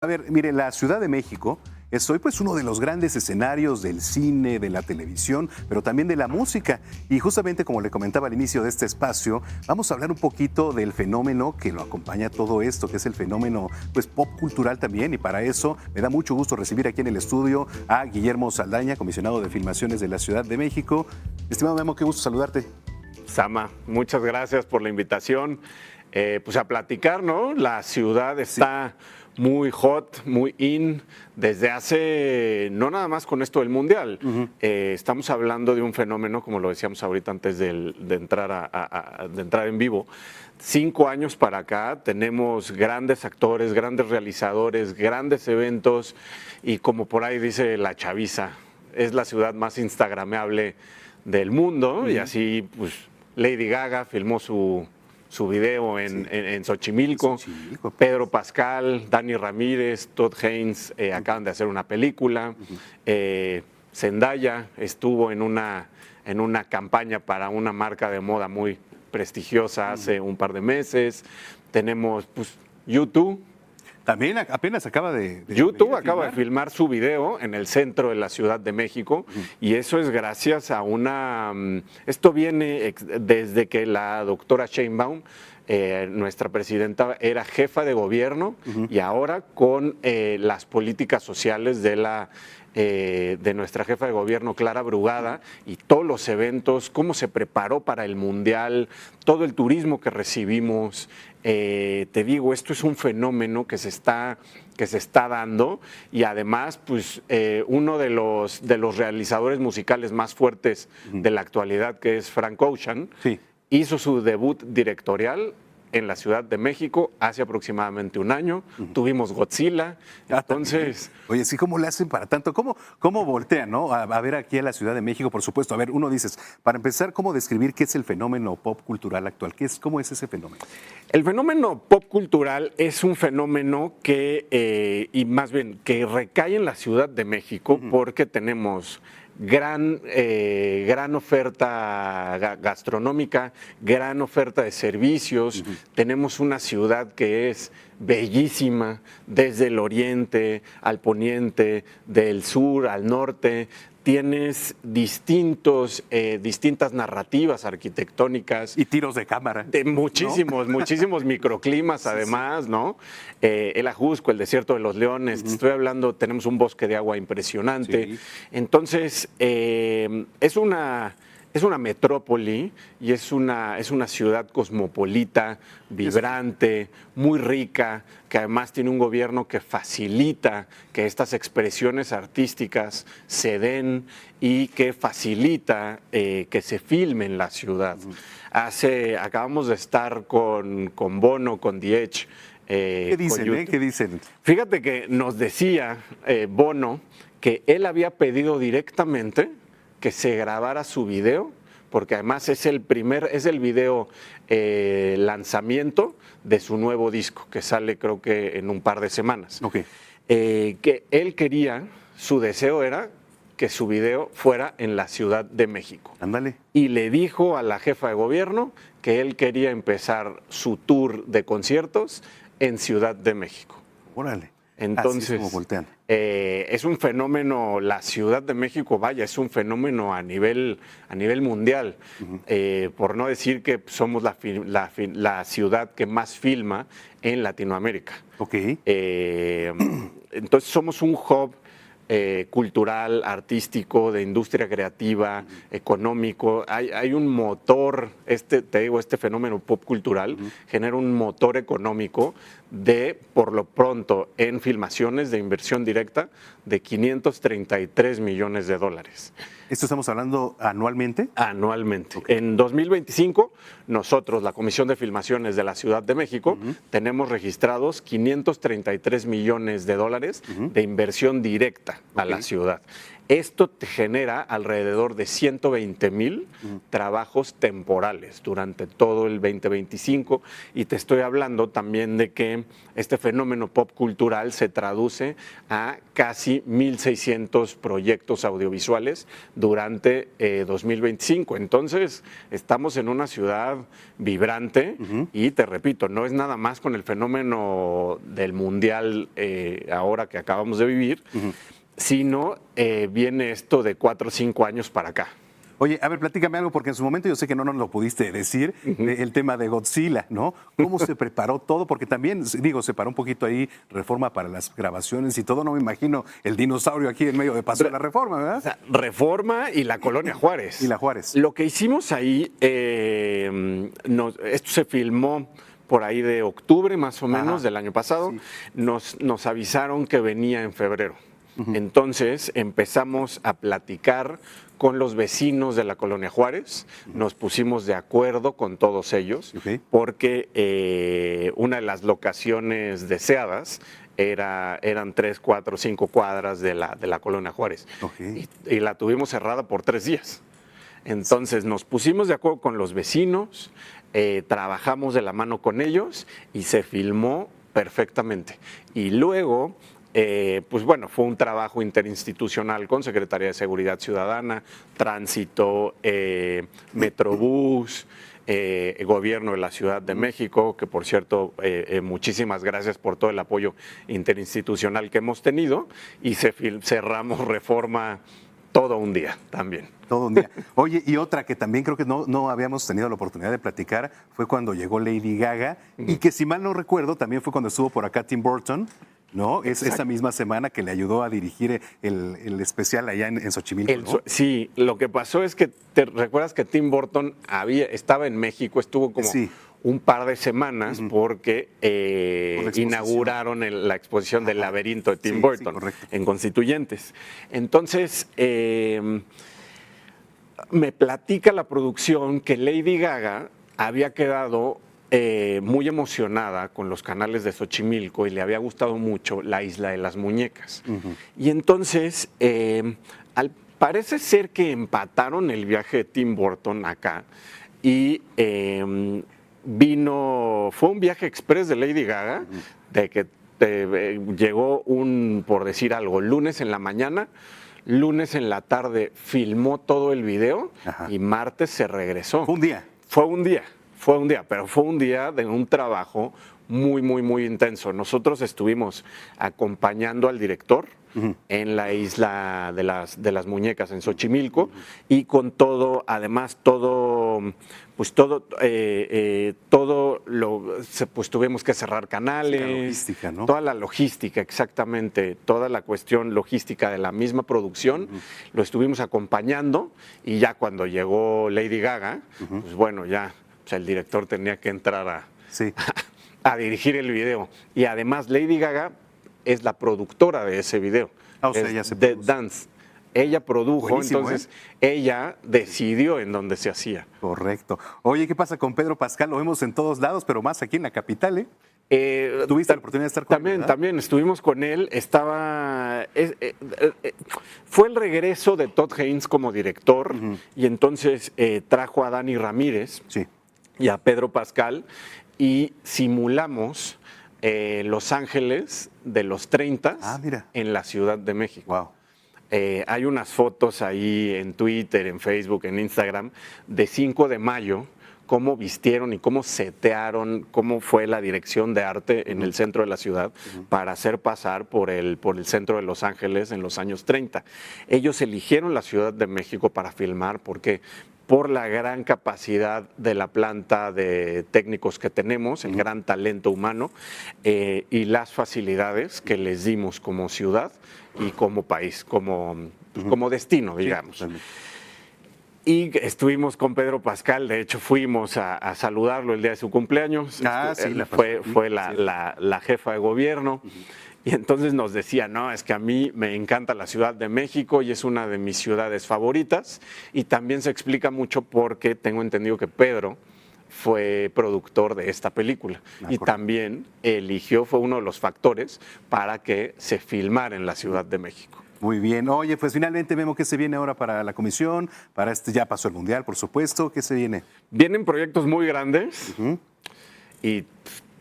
A ver, mire, la Ciudad de México es hoy pues uno de los grandes escenarios del cine, de la televisión, pero también de la música. Y justamente como le comentaba al inicio de este espacio, vamos a hablar un poquito del fenómeno que lo acompaña todo esto, que es el fenómeno pues pop cultural también. Y para eso me da mucho gusto recibir aquí en el estudio a Guillermo Saldaña, comisionado de filmaciones de la Ciudad de México. Estimado Memo, qué gusto saludarte. Sama, muchas gracias por la invitación. Pues a platicar, ¿no? La ciudad está muy hot, muy in, desde hace, no nada más con esto del Mundial. Estamos hablando de un fenómeno, como lo decíamos ahorita antes de entrar en vivo. 5 años para acá tenemos grandes actores, grandes realizadores, grandes eventos y como por ahí dice la chaviza, es la ciudad más instagrameable del mundo y así pues Lady Gaga filmó su video en Xochimilco. Pedro Pascal, Dani Ramírez, Todd Haynes acaban de hacer una película. Zendaya estuvo en una campaña para una marca de moda muy prestigiosa hace un par de meses. Tenemos pues, YouTube. También apenas acaba de YouTube acaba de filmar su video en el centro de la Ciudad de México y eso es gracias a una... Esto viene desde que la doctora Sheinbaum, nuestra presidenta, era jefa de gobierno y ahora con las políticas sociales de nuestra jefa de gobierno, Clara Brugada, y todos los eventos, cómo se preparó para el Mundial, todo el turismo que recibimos. Te digo, esto es un fenómeno que se está dando y además pues uno de los realizadores musicales más fuertes de la actualidad, que es Frank Ocean, hizo su debut directorial en la Ciudad de México hace aproximadamente un año. Tuvimos Godzilla. Entonces... Oye, sí, ¿cómo le hacen para tanto? ¿Cómo voltean, no? A ver aquí a la Ciudad de México, por supuesto. A ver, uno dices, para empezar, ¿cómo describir qué es el fenómeno pop cultural actual? ¿Cómo es ese fenómeno? El fenómeno pop cultural es un fenómeno que, y más bien, que recae en la Ciudad de México porque tenemos gran oferta gastronómica, gran oferta de servicios. Tenemos una ciudad que es bellísima, desde el oriente al poniente, del sur al norte. Tienes distintas narrativas arquitectónicas. Y tiros de cámara. De muchísimos microclimas además, ¿no? El Ajusco, el Desierto de los Leones, te estoy hablando, tenemos un bosque de agua impresionante. Entonces, es una metrópoli y es una ciudad cosmopolita, vibrante, muy rica, que además tiene un gobierno que facilita que estas expresiones artísticas se den y que facilita que se filme en la ciudad. Acabamos de estar con Bono, con The Edge. ¿Qué dicen? ¿Qué dicen? Fíjate que nos decía Bono que él había pedido directamente que se grabara su video, porque además es el video lanzamiento de su nuevo disco, que sale creo que en un par de semanas. Que él quería, su deseo era que su video fuera en la Ciudad de México. Ándale. Y le dijo a la jefa de gobierno que él quería empezar su tour de conciertos en Ciudad de México. Órale. Entonces, así es como voltean. Es un fenómeno, la Ciudad de México, vaya, es un fenómeno a nivel mundial, por no decir que somos la ciudad que más filma en Latinoamérica. Entonces somos un hub cultural, artístico, de industria creativa, económico. Hay un motor, este fenómeno pop cultural genera un motor económico por lo pronto, en filmaciones de inversión directa de $533 millones. ¿Esto estamos hablando anualmente? Anualmente. En 2025, nosotros, la Comisión de Filmaciones de la Ciudad de México, tenemos registrados $533 millones de inversión directa a la ciudad. Esto te genera alrededor de 120,000 trabajos temporales durante todo el 2025 y te estoy hablando también de que este fenómeno pop cultural se traduce a casi 1,600 proyectos audiovisuales durante 2025. Entonces, estamos en una ciudad vibrante y te repito, no es nada más con el fenómeno del mundial ahora que acabamos de vivir, sino viene esto de 4 o 5 años para acá. Oye, a ver, platícame algo, porque en su momento yo sé que no nos lo pudiste decir, el tema de Godzilla, ¿no? ¿Cómo se preparó todo? Porque también, digo, se paró un poquito ahí Reforma para las grabaciones y todo, no me imagino el dinosaurio aquí en medio de Paso de la Reforma, ¿verdad? O sea, Reforma y la Colonia Juárez. Y la Juárez. Lo que hicimos ahí, esto se filmó por ahí de octubre más o menos del año pasado, Sí. nos avisaron que venía en febrero. Entonces empezamos a platicar con los vecinos de la Colonia Juárez, nos pusimos de acuerdo con todos ellos, porque una de las locaciones deseadas eran 3, 4, 5 cuadras de la Colonia Juárez. Y la tuvimos cerrada por 3 días. Entonces nos pusimos de acuerdo con los vecinos, trabajamos de la mano con ellos y se filmó perfectamente. Y luego, pues bueno, fue un trabajo interinstitucional con Secretaría de Seguridad Ciudadana, Tránsito, Metrobús, Gobierno de la Ciudad de México, que por cierto, muchísimas gracias por todo el apoyo interinstitucional que hemos tenido, y cerramos Reforma todo un día también. Todo un día. Oye, y otra que también creo que no habíamos tenido la oportunidad de platicar fue cuando llegó Lady Gaga, y que si mal no recuerdo, también fue cuando estuvo por acá Tim Burton, ¿no? Es esa misma semana que le ayudó a dirigir el especial allá en Xochimilco, ¿no? Sí, lo que pasó es que, ¿te recuerdas que Tim Burton estaba en México, estuvo como un par de semanas porque inauguraron la exposición del laberinto de Tim Burton en Constituyentes. Entonces, me platica la producción que Lady Gaga había quedado muy emocionada con los canales de Xochimilco y le había gustado mucho la Isla de las Muñecas. Y entonces, parece ser que empataron el viaje de Tim Burton acá y fue un viaje express de Lady Gaga, de que llegó por decir algo, lunes en la mañana, lunes en la tarde filmó todo el video y martes se regresó. Fue un día. Fue un día, pero fue un día de un trabajo muy, muy, muy intenso. Nosotros estuvimos acompañando al director en la Isla de las Muñecas en Xochimilco y con todo, además pues tuvimos que cerrar canales. La logística, ¿no? Toda la logística, exactamente, toda la cuestión logística de la misma producción, lo estuvimos acompañando y ya cuando llegó Lady Gaga, pues bueno, ya el director tenía que entrar a dirigir el video. Y además Lady Gaga es la productora de ese video. O sea, ella se The Dance. Ella produjo, buenísimo, entonces ella decidió en dónde se hacía. Correcto. Oye, ¿qué pasa con Pedro Pascal? Lo vemos en todos lados, pero más aquí en la capital, ¿eh? ¿Tuviste la oportunidad de estar con él? También estuvimos con él. Fue el regreso de Todd Haynes como director y entonces trajo a Dani Ramírez y a Pedro Pascal y simulamos Los Ángeles de los 30 en la Ciudad de México. Wow. Hay unas fotos ahí en Twitter, en Facebook, en Instagram, de 5 de mayo, cómo vistieron y cómo setearon, cómo fue la dirección de arte en el centro de la ciudad para hacer pasar por el centro de Los Ángeles en los años 30. Ellos eligieron la Ciudad de México para filmar porque por la gran capacidad de la planta de técnicos que tenemos, el gran talento humano y las facilidades que les dimos como ciudad y como país, como destino, digamos. Y estuvimos con Pedro Pascal, de hecho fuimos a saludarlo el día de su cumpleaños. Fue la jefa de gobierno. Y entonces nos decía, no, es que a mí me encanta la Ciudad de México y es una de mis ciudades favoritas. Y también se explica mucho porque tengo entendido que Pedro fue productor de esta película y también fue uno de los factores para que se filmara en la Ciudad de México. Muy bien. Oye, pues finalmente vemos qué se viene ahora para la comisión, para ya pasó el Mundial, por supuesto. ¿Qué se viene? Vienen proyectos muy grandes y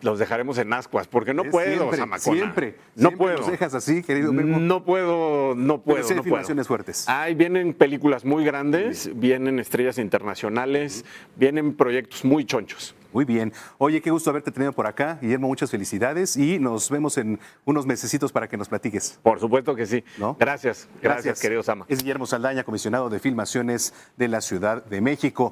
los dejaremos en ascuas, porque no puedo, Siempre, Zamacona. siempre. No Siempre puedo. los dejas así, querido Memo. No puedo. Pero sí hay No puedo. filmaciones fuertes. Ay, vienen películas muy grandes, vienen estrellas internacionales, vienen proyectos muy chonchos. Muy bien. Oye, qué gusto haberte tenido por acá. Guillermo, muchas felicidades y nos vemos en unos mesecitos para que nos platiques. Por supuesto que sí. ¿No? Gracias, querido Sama. Es Guillermo Saldaña, comisionado de Filmaciones de la Ciudad de México.